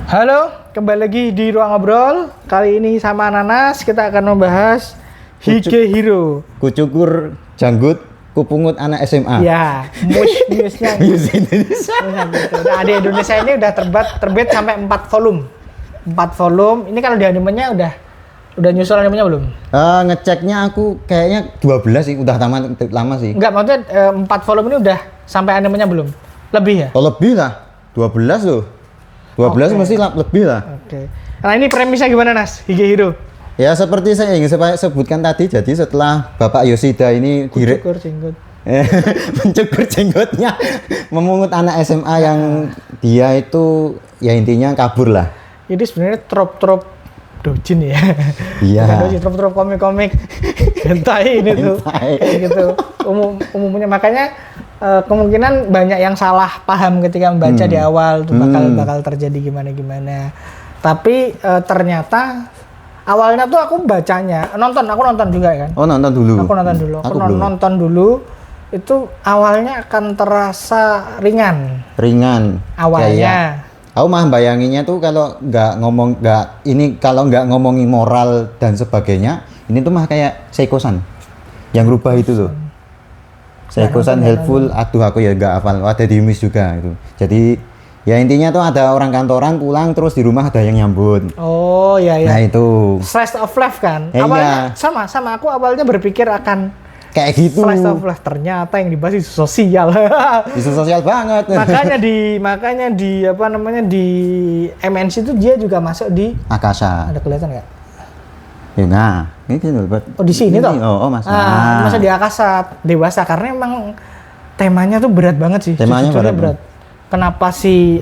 Halo, kembali lagi di Ruang Ngobrol. Kali ini sama Nanas kita akan membahas Hige Hero. Kucukur janggut, kupungut anak SMA. Ya, musnya Mus Indonesia. Nah, di Indonesia ini udah terbit sampai 4 volume. 4 volume. Ini kalau di animenya udah nyusul animenya belum? Ngeceknya aku kayaknya 12 sih, udah tamat lama sih. Enggak, maksudnya 4 volume ini udah sampai animenya belum? Lebih ya? Oh lebih lah, 12 loh. 12 mesti lebih lah. Oke. Nah ini premisnya gimana Nas, Hige Hero? Ya seperti saya ingin sebutkan tadi, jadi setelah Bapak Yoshida ini Kucukur jenggot. mencukur jenggotnya, memungut anak SMA yang dia itu ya intinya kabur lah. Jadi sebenarnya trop dojin ya. Iya. Dojin trop komik-komik hentai ini tuh. Kayak gitu. Umumnya makanya kemungkinan banyak yang salah paham ketika membaca di awal tuh bakal terjadi gimana. Tapi ternyata awalnya tuh aku bacanya aku nonton juga kan. Oh nonton dulu. Aku nonton dulu. Itu awalnya akan terasa ringan awalnya. Aku mah bayanginnya tuh kalau nggak ngomongin moral dan sebagainya, ini tuh mah kayak Seiko-san yang rubah itu loh. Seiko-san helpful, aduh aku ya nggak hafal, ada di Miss juga itu. Jadi ya intinya tuh ada orang kantoran pulang terus di rumah ada yang nyambut. Oh iya. Nah itu. Slice of life kan. Awalnya sama aku awalnya berpikir akan kayak gitu. Slice of life, ternyata yang dibahas isu sosial. Isu sosial banget. makanya di MNC itu dia juga masuk di Akasa. Ada kelihatan nggak? Ya, nah, ini buat. Oh di sini toh? Oh masuk. Masuk di Akasa dewasa karena emang temanya tuh berat banget sih. Temanya berat. Kenapa sih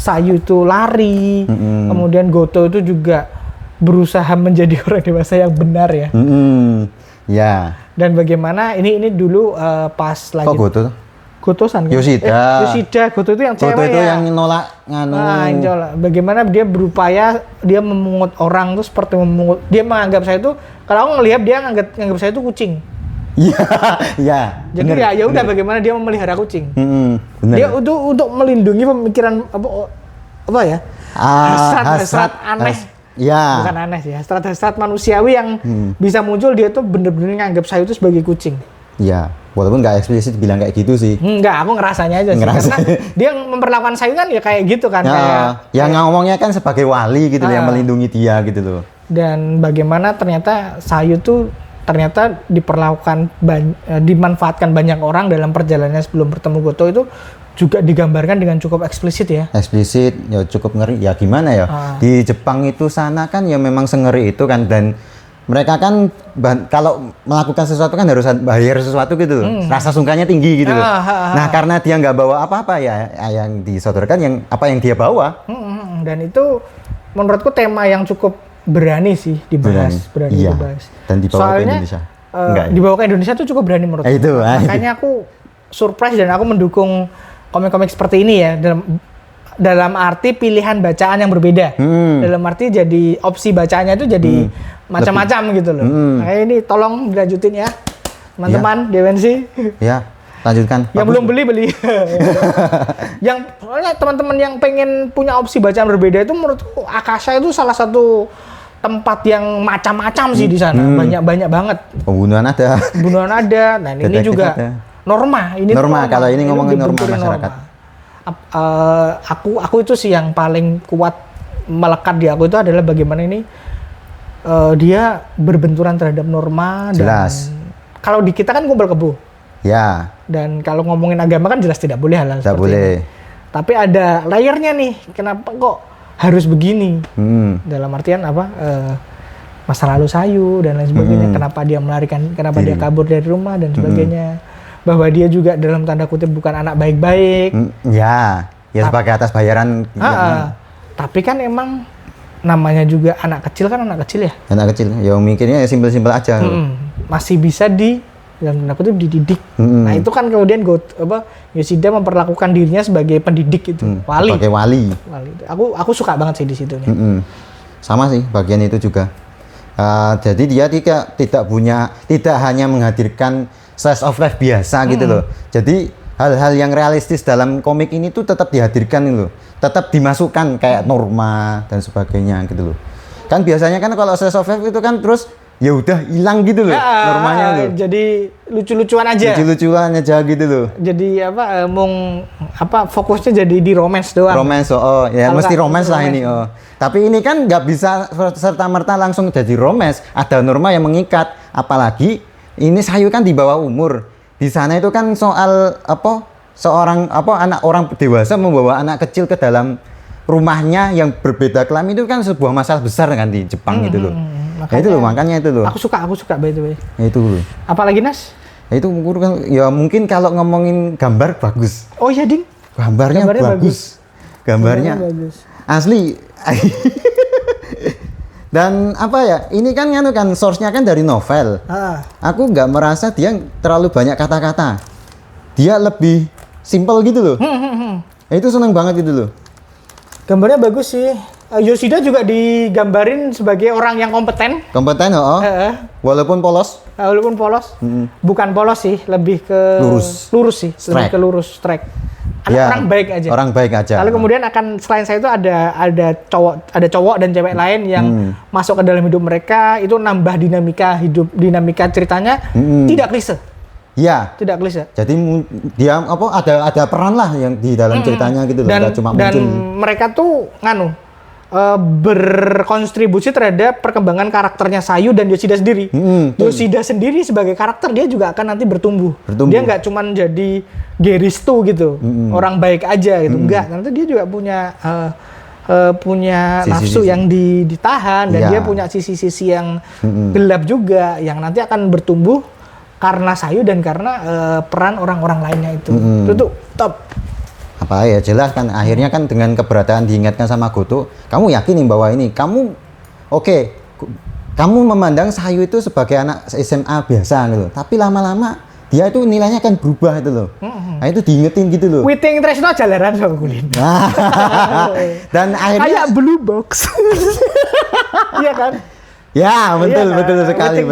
Sayu itu lari, kemudian Goto itu juga berusaha menjadi orang dewasa yang benar ya. Ya. Dan bagaimana ini dulu pas lagi. Kok Goto? Goto-san kan? Yoshida, Goto itu yang cewek Goto itu ya. yang nolak nganu. Bagaimana dia berupaya dia memungut orang tuh seperti memungut. Dia menganggap saya itu kalau aku ngelihat dia nganggap saya itu kucing. Iya. Jadi ya udah bagaimana dia memelihara kucing. Bener. Dia untuk melindungi pemikiran apa ya? Hasrat aneh. Ya. Bukan aneh sih, hasrat manusiawi yang bisa muncul, dia tuh bener-bener nganggap saya itu sebagai kucing. Iya, walaupun nggak eksplisit bilang kayak gitu sih. Enggak, aku ngerasanya aja sih. Karena dia memperlakukan saya kan ya kayak gitu kan. Yang ngomongnya kan sebagai wali gitu yang melindungi dia gitu loh. Dan bagaimana ternyata Sayu tuh ternyata dimanfaatkan banyak orang dalam perjalanannya sebelum bertemu Goto itu juga digambarkan dengan cukup eksplisit ya. Eksplisit, ya cukup ngeri. Ya gimana ya? Di Jepang itu sana kan ya memang sengeri itu kan, dan mereka kan kalau melakukan sesuatu kan harus bayar sesuatu gitu. Rasa sungkanya tinggi gitu loh. Nah, karena dia nggak bawa apa-apa ya yang disodorkan yang apa yang dia bawa. Dan itu menurutku tema yang cukup berani sih dibahas, berani dibahas. Dan dibawa ke Indonesia. Dibawa ke Indonesia tuh cukup berani menurutku. Itu. Makanya aku surprise dan aku mendukung komik-komik seperti ini ya, dalam arti pilihan bacaan yang berbeda. Dalam arti jadi opsi bacaannya itu jadi macam-macam gitu loh. Nah, ini tolong dilanjutin ya teman-teman DWNC. Ya, lanjutkan. Yang belum beli. Yang soalnya teman-teman yang pengen punya opsi bacaan berbeda itu menurutku Akasa itu salah satu tempat yang macam-macam sih di sana. Banyak banget. Pembunuhan ada. Dan ini juga ada. Norma kalau ini ngomongin norma masyarakat. Aku itu sih yang paling kuat melekat di aku itu adalah bagaimana ini dia berbenturan terhadap norma. Jelas. Dan kalau di kita kan kumpul kebo. Ya. Dan kalau ngomongin agama kan jelas tidak boleh hal-hal seperti ini. Tapi ada layernya nih, kenapa kok harus begini? Dalam artian apa? Masa lalu Sayu dan lain sebagainya. Kenapa dia kenapa dia kabur dari rumah dan sebagainya. Bahwa dia juga dalam tanda kutip bukan anak baik-baik. Ya sebagai atas bayaran. Tapi kan emang namanya juga anak kecil ya. Anak kecil, ya mikirnya simpel-simpel aja. Masih bisa dalam tanda kutip dididik. Nah itu kan kemudian Yoshida memperlakukan dirinya sebagai pendidik itu, wali. Sebagai wali. Aku suka banget sih di situ. Sama sih bagian itu juga. Jadi dia tidak hanya menghadirkan slice of life biasa gitu loh. Jadi hal-hal yang realistis dalam komik ini tuh tetap dihadirkan gitu loh. Tetap dimasukkan kayak norma dan sebagainya gitu loh. Kan biasanya kan kalau slice of life itu kan terus ya udah hilang gitu loh normanya loh. Jadi lucu-lucuan aja. Lucu-lucuan aja gitu loh. Jadi fokusnya jadi di romance doang. Romance ya kalo mesti romance lah ini Tapi ini kan nggak bisa serta-merta langsung jadi romance. Ada norma yang mengikat. Apalagi ini Sayu kan di bawah umur. Di sana itu kan soal anak orang dewasa membawa anak kecil ke dalam rumahnya yang berbeda kelamin itu kan sebuah masalah besar kan di Jepang gitu loh. Makanya itu loh. Aku suka by the way. Itu loh. Apalagi Nas? Itu ya mungkin kalau ngomongin gambar bagus. Oh iya ding. Gambarnya bagus. Gambarnya bagus. Asli. Dan ini kan source-nya kan dari novel. Aku nggak merasa dia terlalu banyak kata-kata. Dia lebih simple gitu loh. Itu seneng banget gitu loh. Gambarnya bagus sih. Yoshida juga digambarin sebagai orang yang kompeten. Kompeten, walaupun polos. Walaupun polos. Bukan polos sih, lebih ke lurus sih. Lebih ke lurus, strike. Orang baik aja. Orang baik aja. Lalu kemudian selain saya itu ada cowok dan cewek lain yang masuk ke dalam hidup mereka, itu nambah dinamika ceritanya tidak klise. Iya. Tidak klise. Jadi dia ada peran lah yang di dalam ceritanya gitu loh. Dan mereka tuh berkontribusi terhadap perkembangan karakternya Sayu dan Yoshida sendiri. Yoshida sendiri sebagai karakter dia juga akan nanti bertumbuh. Dia nggak cuman jadi Geristu gitu, orang baik aja gitu. Enggak, nanti dia juga punya nafsu yang ditahan dan dia punya sisi-sisi yang gelap juga yang nanti akan bertumbuh karena Sayu dan karena peran orang-orang lainnya itu. Itu tuh top. Jelas kan akhirnya kan dengan keberadaan diingatkan sama Goto, kamu yakin nih bahwa ini kamu kamu memandang Sayu itu sebagai anak SMA biasa gitu, tapi lama-lama dia itu nilainya akan berubah itu loh. Nah itu diingetin gitu loh. Witing Tresno jalaran sama kulin. Dan akhirnya kayak blue box. Iya kan? Ya betul sekali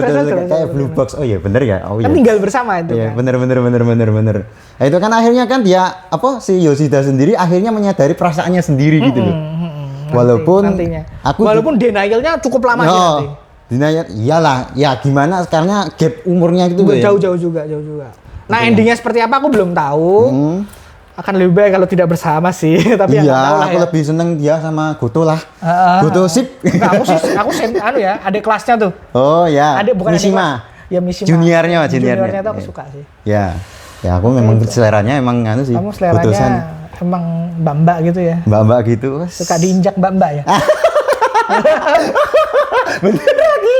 kayak blue box. Oh iya bener ya. Kan tinggal bersama itu. Iya kan? bener. Nah, itu kan akhirnya kan dia si Yoshida sendiri akhirnya menyadari perasaannya sendiri gitu loh. Walaupun denialnya cukup lama sih nanti. Denial iyalah ya gimana karena gap umurnya gitu jauh juga. Nah endingnya seperti apa aku belum tahu. Akan lebih baik kalau tidak bersama sih. Tapi aku lebih seneng dia sama Goto lah. Goto sip. Aku adik kelasnya tuh. Oh ya. Bukan Mishima. Ya Mishima. Juniornya tuh aku suka sih. Ya aku memang seleranya emang sih. Kamu seleranya emang mbak-mbak gitu ya. Mbak-mbak gitu. Suka diinjak mbak-mbak ya. Bener lagi.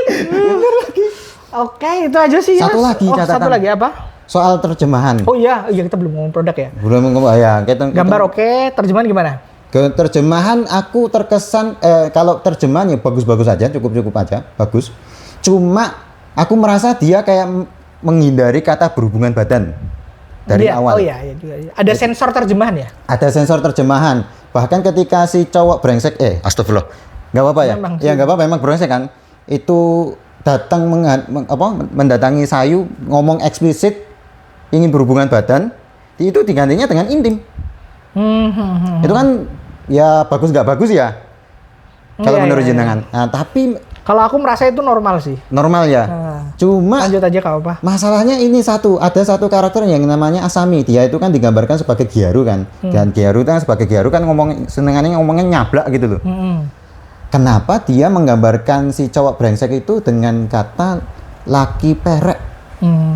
Oke, itu aja sih. Satu lagi catatan. Satu lagi apa? Soal terjemahan. Oh iya kita belum ngomong produk ya. Belum ngomong ya. Gambar oke, terjemahan gimana? Terjemahan aku terkesan kalau terjemahan ya bagus-bagus aja, cukup-cukup aja, bagus. Cuma aku merasa dia kayak menghindari kata berhubungan badan dari awal. Oh iya. Ada sensor terjemahan ya? Ada sensor terjemahan. Bahkan ketika si cowok brengsek, astagfirullah. Nggak apa-apa ya? Ya nggak apa-apa, emang brengsek kan. Itu datang mendatangi Sayu, ngomong eksplisit ingin berhubungan badan, itu digantinya dengan intim. Itu kan ya bagus nggak bagus ya? Kalau menurut jenengan. Nah, tapi kalau aku merasa itu normal sih. Normal ya. Cuma lanjut aja kalau apa. Masalahnya ini ada satu karakter yang namanya Asami. Dia itu kan digambarkan sebagai Gyaru kan. Dan Gyaru kan sebagai Gyaru kan ngomongnya nyablak gitu loh. Kenapa dia menggambarkan si cowok brengsek itu dengan kata laki perek?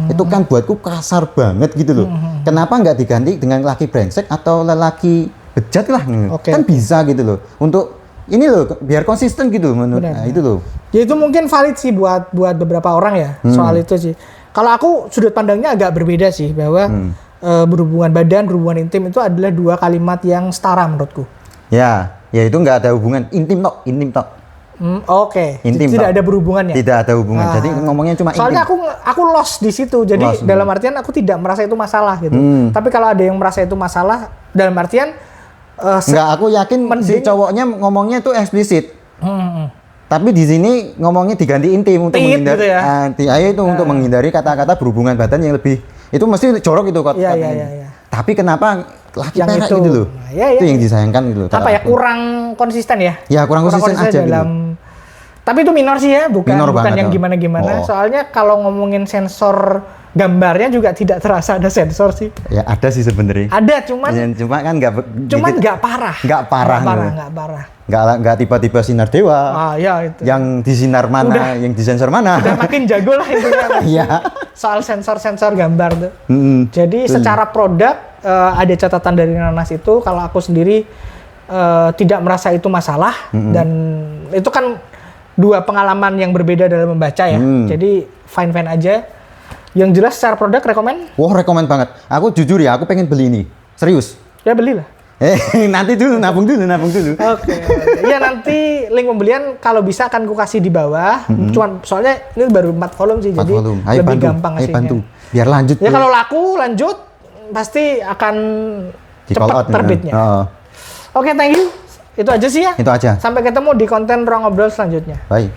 Itu kan buatku kasar banget gitu loh. Kenapa nggak diganti dengan laki brengsek atau lelaki bejat lah? Kan bisa gitu loh. Untuk ini loh biar konsisten gitu menurut. Nah, itu loh. Ya itu mungkin valid sih buat beberapa orang ya soal itu sih. Kalau aku sudut pandangnya agak berbeda sih bahwa berhubungan badan, berhubungan intim itu adalah dua kalimat yang setara menurutku. Ya itu nggak ada hubungan intim tok. Oke. Tidak ada berhubungannya. Tidak ada hubungan. Jadi ngomongnya cuma soalnya intim. Aku lost di situ. Jadi dalam artian aku tidak merasa itu masalah gitu. Tapi kalau ada yang merasa itu masalah dalam artian enggak, aku yakin si cowoknya ngomongnya itu eksplisit. Tapi di sini ngomongnya diganti intim untuk menghindari gitu ya? Untuk menghindari kata-kata berhubungan badan yang lebih itu mesti jorok itu kok. Iya. Tapi kenapa laki yang perak itu gitu loh? Nah, ya, itu yang disayangkan gitu loh. Apa ya, kurang konsisten ya? Ya kurang konsisten aja dalam gitu. Tapi itu minor sih ya, bukan yang gimana-gimana. Oh. Soalnya kalau ngomongin sensor gambarnya juga tidak terasa ada sensor sih. Ya ada sih sebenarnya. Ada, cuma kan nggak parah. Nggak parah. Nggak tiba-tiba sinar dewa. Ah ya itu. Yang di sinar mana, yang di sensor mana. Udah makin jago lah intinya. Iya. Soal sensor gambar tuh. Jadi secara produk ada catatan dari Nanas itu, kalau aku sendiri tidak merasa itu masalah, dan itu kan dua pengalaman yang berbeda dalam membaca ya. Jadi fine aja. Yang jelas secara produk rekomen? Wah, rekomen banget. Aku jujur ya, aku pengen beli ini. Serius. Ya belilah. Nanti dulu, nabung dulu. Oke. Ya nanti link pembelian kalau bisa akan ku kasih di bawah. Cuman soalnya ini baru 4 kolom sih, jadi lebih gampang ngasihnya. bantu. Biar lanjut. Ya kalau laku lanjut pasti akan cepat terbitnya. Oke, thank you. Itu aja sih ya. Itu aja. Sampai ketemu di konten Ruang Ngobrol selanjutnya. Bye.